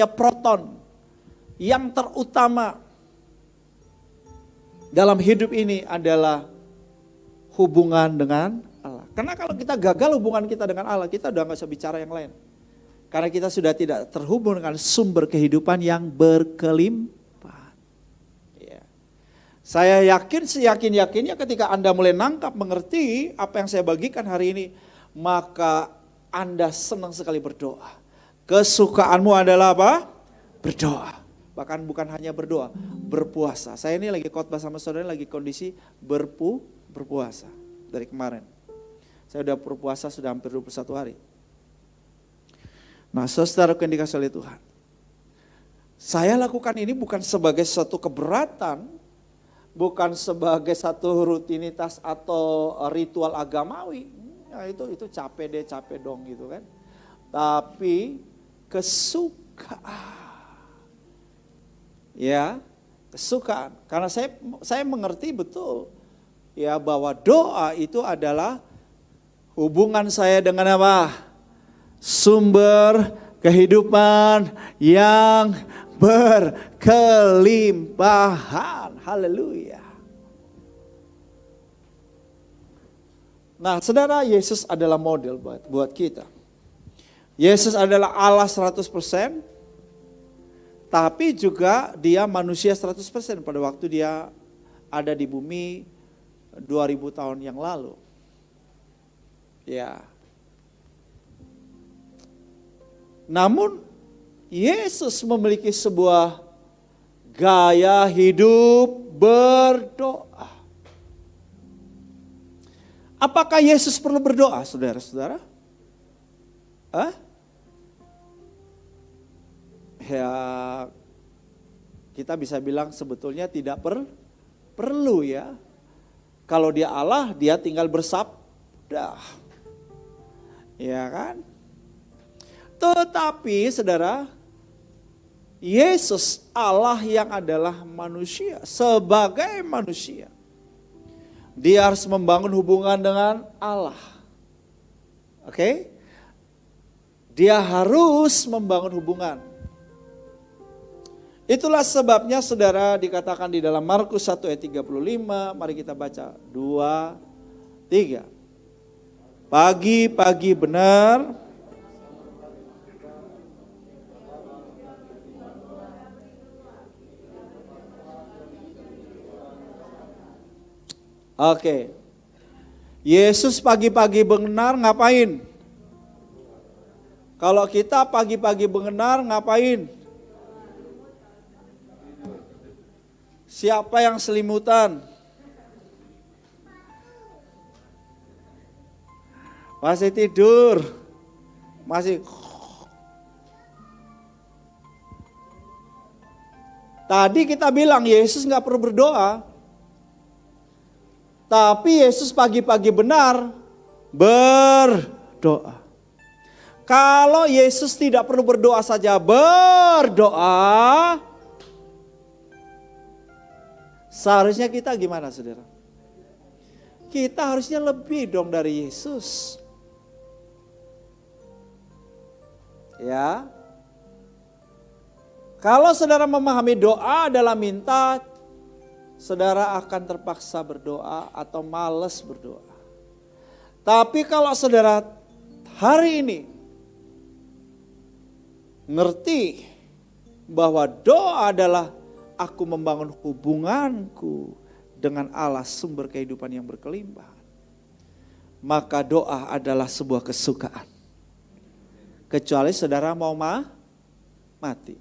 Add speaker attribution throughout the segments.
Speaker 1: proton yang terutama dalam hidup ini adalah hubungan dengan Allah. Karena kalau kita gagal hubungan kita dengan Allah, kita udah gak usah bicara yang lain. Karena kita sudah tidak terhubung dengan sumber kehidupan yang berkelimpahan. Ya. Saya yakin, seyakin-yakinnya ketika Anda mulai nangkap, mengerti apa yang saya bagikan hari ini, maka Anda senang sekali berdoa. Kesukaanmu adalah apa? Berdoa. Bahkan bukan hanya berdoa, berpuasa. Saya ini lagi khotbah sama saudara, lagi kondisi berpuasa dari kemarin. Saya sudah berpuasa sudah hampir 21 hari. Nah, saudara yang dikasihi oleh Tuhan. Saya lakukan ini bukan sebagai suatu keberatan, bukan sebagai satu rutinitas atau ritual agamawi. Ya, itu capek dong gitu kan. Tapi kesukaan. Ya, kesukaan. Karena saya mengerti betul ya bahwa doa itu adalah hubungan saya dengan apa? Sumber kehidupan yang berkelimpahan. Haleluya. Nah, saudara, Yesus adalah model buat kita. Yesus adalah Allah 100%, tapi juga dia manusia 100% pada waktu dia ada di bumi 2000 tahun yang lalu. Ya. Namun Yesus memiliki sebuah gaya hidup berdoa. Apakah Yesus perlu berdoa, saudara-saudara? Ya, kita bisa bilang sebetulnya tidak perlu ya. Kalau dia Allah, dia tinggal bersabda. Ya kan? Tetapi saudara, Yesus Allah yang adalah manusia, sebagai manusia, dia harus membangun hubungan dengan Allah. Oke? Dia harus membangun hubungan. Itulah sebabnya saudara dikatakan di dalam Markus 1 ayat 35, mari kita baca 2, 3. Pagi-pagi benar Oke. Yesus pagi-pagi benar ngapain? Kalau kita pagi-pagi benar ngapain? Siapa yang selimutan? Masih tidur? Masih. Tadi kita bilang Yesus nggak perlu berdoa. Tapi Yesus pagi-pagi benar berdoa. Kalau Yesus tidak perlu berdoa saja berdoa, seharusnya kita gimana saudara? Kita harusnya lebih dong dari Yesus. Ya. Kalau saudara memahami doa adalah minta, saudara akan terpaksa berdoa atau malas berdoa. Tapi kalau saudara hari ini ngerti bahwa doa adalah aku membangun hubunganku dengan Allah sumber kehidupan yang berkelimpahan, maka doa adalah sebuah kesukaan. Kecuali saudara mau mati.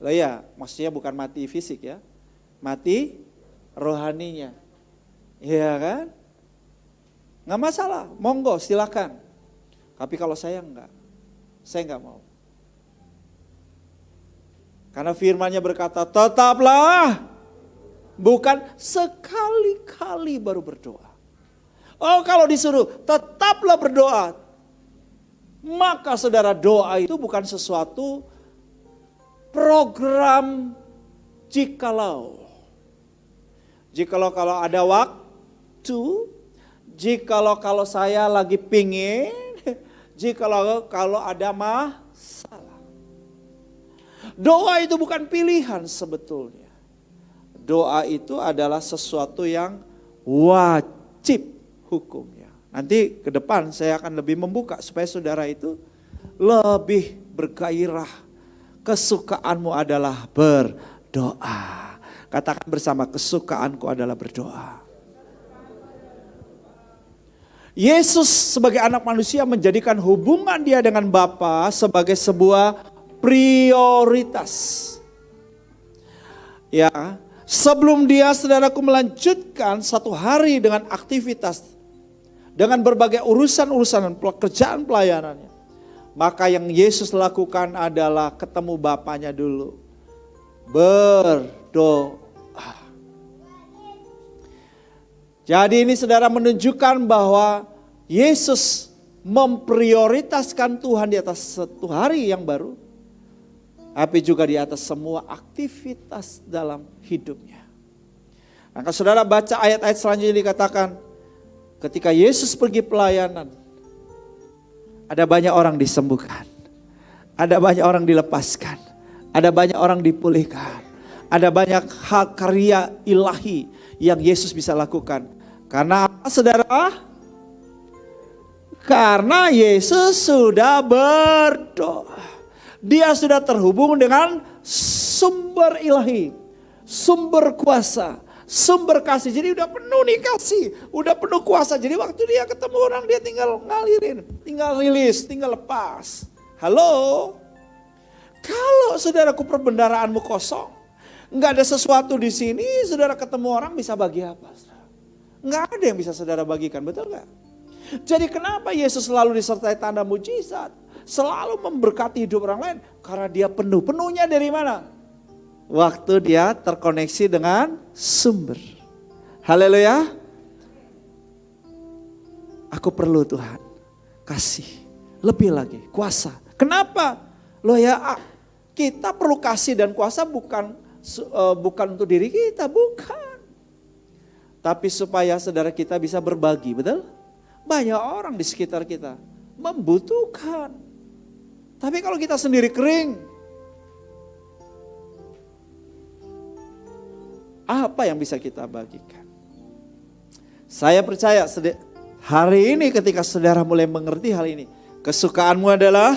Speaker 1: Loh ya, maksudnya bukan mati fisik ya, mati rohaninya. Iya kan? Nggak masalah, monggo silakan. Tapi kalau saya enggak mau. Karena firman-Nya berkata, tetaplah, bukan sekali-kali baru berdoa. Oh, kalau disuruh tetaplah berdoa, maka saudara, doa itu bukan sesuatu program jikalau kalau ada waktu, kalau saya lagi pingin, kalau ada masalah. Doa itu bukan pilihan sebetulnya. Doa itu adalah sesuatu yang wajib hukumnya. Nanti ke depan saya akan lebih membuka supaya saudara itu lebih bergairah. Kesukaanmu adalah berdoa. Katakan bersama, kesukaanku adalah berdoa. Yesus sebagai anak manusia menjadikan hubungan dia dengan Bapa sebagai sebuah prioritas. Ya, sebelum dia, saudaraku, melanjutkan satu hari dengan aktivitas, dengan berbagai urusan-urusan pekerjaan pelayanannya, maka yang Yesus lakukan adalah ketemu Bapanya dulu. Berdoa. Jadi ini saudara menunjukkan bahwa Yesus memprioritaskan Tuhan di atas satu hari yang baru, tapi juga di atas semua aktivitas dalam hidupnya. Nah, kalau saudara baca ayat-ayat selanjutnya dikatakan, ketika Yesus pergi pelayanan, ada banyak orang disembuhkan, ada banyak orang dilepaskan, ada banyak orang dipulihkan, ada banyak hal karya ilahi yang Yesus bisa lakukan. Karena apa, saudara? Karena Yesus sudah berdoa. Dia sudah terhubung dengan sumber ilahi, sumber kuasa, sumber kasih. Jadi udah penuh nih kasih, udah penuh kuasa. Jadi waktu dia ketemu orang, dia tinggal ngalirin, tinggal rilis, tinggal lepas. Halo? Kalau saudaraku perbendaraanmu kosong, nggak ada sesuatu di sini, saudara ketemu orang bisa bagi apa? Nggak ada yang bisa saudara bagikan, betul nggak? Jadi kenapa Yesus selalu disertai tanda mujizat, selalu memberkati hidup orang lain? Karena dia penuh. Penuhnya dari mana? Waktu dia terkoneksi dengan sumber. Haleluya. Aku perlu Tuhan, kasih lebih lagi kuasa. Kenapa? Loh ya, kita perlu kasih dan kuasa bukan untuk diri kita, bukan. Tapi supaya saudara kita bisa berbagi, betul? Banyak orang di sekitar kita membutuhkan. Tapi kalau kita sendiri kering, apa yang bisa kita bagikan? Saya percaya hari ini ketika saudara mulai mengerti hal ini, kesukaanmu adalah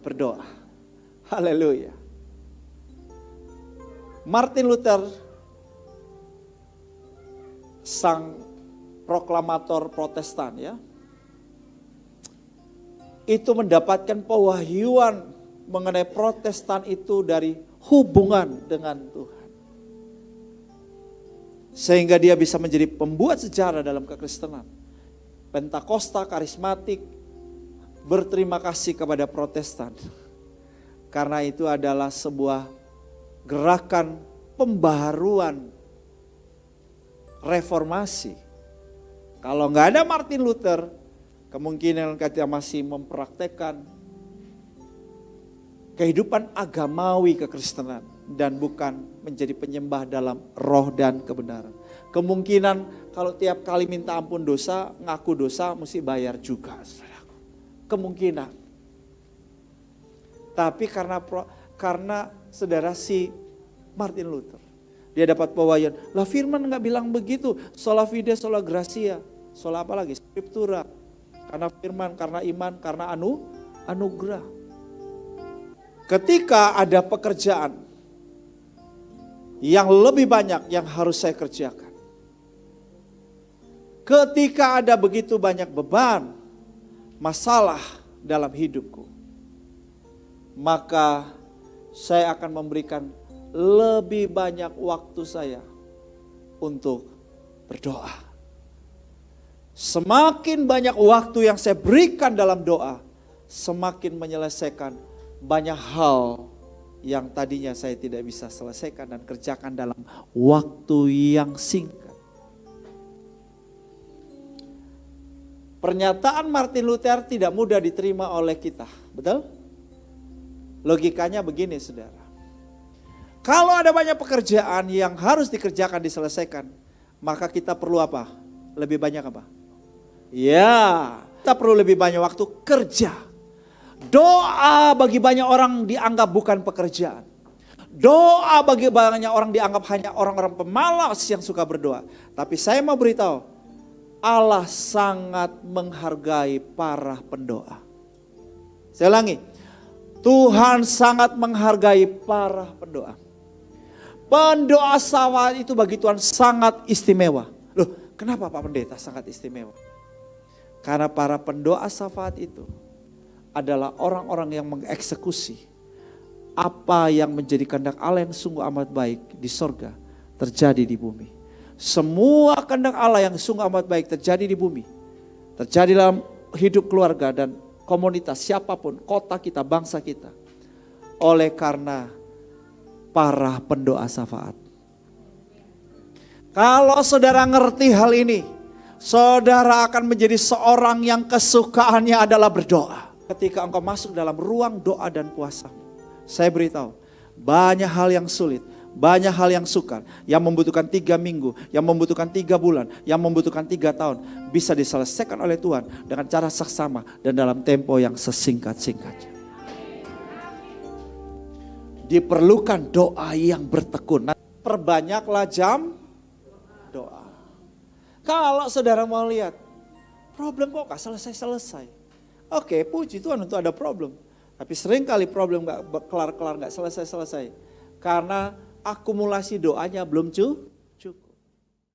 Speaker 1: berdoa. Haleluya. Martin Luther, sang proklamator Protestan, ya, itu mendapatkan pewahyuan mengenai Protestan itu dari hubungan dengan Tuhan. Sehingga dia bisa menjadi pembuat sejarah dalam kekristenan. Pentakosta, karismatik, berterima kasih kepada Protestan. Karena itu adalah sebuah gerakan pembaharuan reformasi. Kalau nggak ada Martin Luther, kemungkinan kita masih mempraktekkan kehidupan agamawi kekristenan dan bukan menjadi penyembah dalam roh dan kebenaran. Kemungkinan kalau tiap kali minta ampun dosa, ngaku dosa mesti bayar juga. Kemungkinan. Tapi karena saudara si Martin Luther, dia dapat pewahyuan. Lah firman nggak bilang begitu. Sola fide, sola gratia. Sola apa lagi? Scriptura. Karena firman, karena iman, karena anugerah. Ketika ada pekerjaan yang lebih banyak yang harus saya kerjakan. Ketika ada begitu banyak beban, masalah dalam hidupku, maka saya akan memberikan lebih banyak waktu saya untuk berdoa. Semakin banyak waktu yang saya berikan dalam doa, semakin menyelesaikan banyak hal yang tadinya saya tidak bisa selesaikan dan kerjakan dalam waktu yang singkat. Pernyataan Martin Luther tidak mudah diterima oleh kita, betul? Logikanya begini, saudara. Kalau ada banyak pekerjaan yang harus dikerjakan, diselesaikan, maka kita perlu apa? Lebih banyak apa? Ya, kita perlu lebih banyak waktu kerja. Doa bagi banyak orang dianggap bukan pekerjaan. Doa bagi banyak orang dianggap hanya orang-orang pemalas yang suka berdoa. Tapi saya mau beritahu, Allah sangat menghargai para pendoa. Saya ulangi, Tuhan sangat menghargai para pendoa. Pendoa syafaat itu bagi Tuhan sangat istimewa. Loh, kenapa Pak Pendeta sangat istimewa? Karena para pendoa syafaat itu adalah orang-orang yang mengeksekusi apa yang menjadi kehendak Allah yang sungguh amat baik di sorga terjadi di bumi. Semua kehendak Allah yang sungguh amat baik terjadi di bumi, terjadi dalam hidup keluarga dan komunitas siapapun, kota kita, bangsa kita, oleh karena para pendoa syafaat. Kalau saudara ngerti hal ini, saudara akan menjadi seorang yang kesukaannya adalah berdoa. Ketika engkau masuk dalam ruang doa dan puasa, saya beritahu, banyak hal yang sulit, banyak hal yang sukar, yang membutuhkan 3 minggu, yang membutuhkan 3 bulan, yang membutuhkan 3 tahun, bisa diselesaikan oleh Tuhan dengan cara saksama dan dalam tempo yang sesingkat-singkatnya. Diperlukan doa yang bertekun. Perbanyaklah jam doa. Kalau saudara mau lihat, problem kok gak selesai-selesai. Oke, puji Tuhan untuk ada problem. Tapi seringkali problem gak kelar-kelar, gak selesai-selesai. Karena akumulasi doanya belum cukup.